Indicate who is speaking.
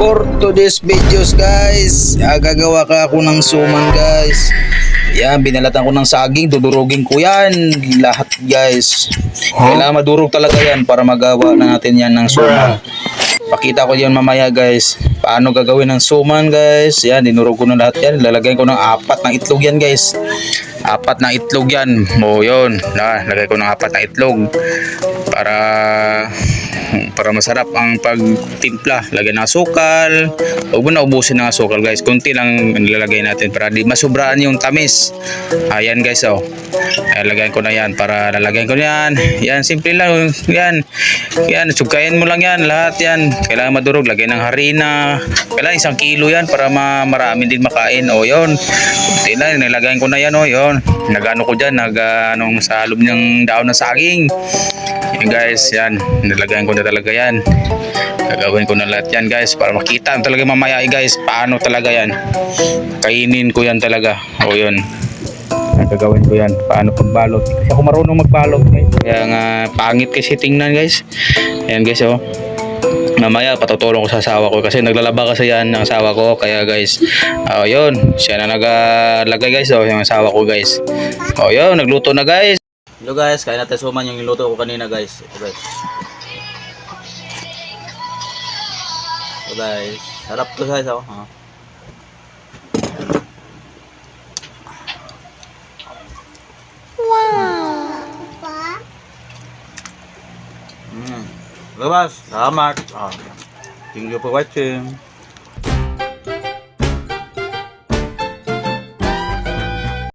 Speaker 1: For today's videos guys, gagawa ka ako ng suman guys. Yan, binalatan ko ng saging, dudurugin ko yan lahat guys. Kailangan madurog talaga yan para magawa na natin yan ng suman. Pakita ko yan mamaya guys, paano gagawin ng suman guys. Yan, dinurog ko na lahat yan. Lalagyan ko ng 4 na itlog yan guys. 4 na itlog yan. O yun, lagay ko ng 4 na itlog para masarap ang pagtimpla. Lagyan ng asukal. Huwag mo na ubusin ng asukal guys, konti lang nilalagay natin para di masubraan yung tamis. Ayan guys, oh. Lagyan ko na yan, para lalagyan ko na yan. Yan, simple lang yan. Yan, sugayin mo lang yan lahat yan. Kailangan madurog. Lagyan ng harina, kailangan 1 kilo yan para marami din makain. O yun, konti lang, nilagyan ko na yan. O yun, nagano ko dyan, naganong sa loob ng daon ng saging. Yan guys, yan, nilagyan ko na talaga yan. Gagawin ko na lahat yan guys para makita talaga mamaya guys paano talaga yan. Kainin ko yan talaga. O yun, gagawin ko yan paano pagbalot, kasi ako marunong magbalot guys, kaya nga pangit kasi tingnan guys. Ayan guys, oh, mamaya patutulong ko sa asawa ko kasi naglalaba kasi yan ng asawa ko, kaya guys, yun, siya na naglagay guys, oh, yung asawa ko guys. O yun, nagluto na guys. Hello guys, kain natin suman yung niluto ko kanina guys. Ito guys. Ito guys, sarap to guys, oh. Salamat. Thank you for watching.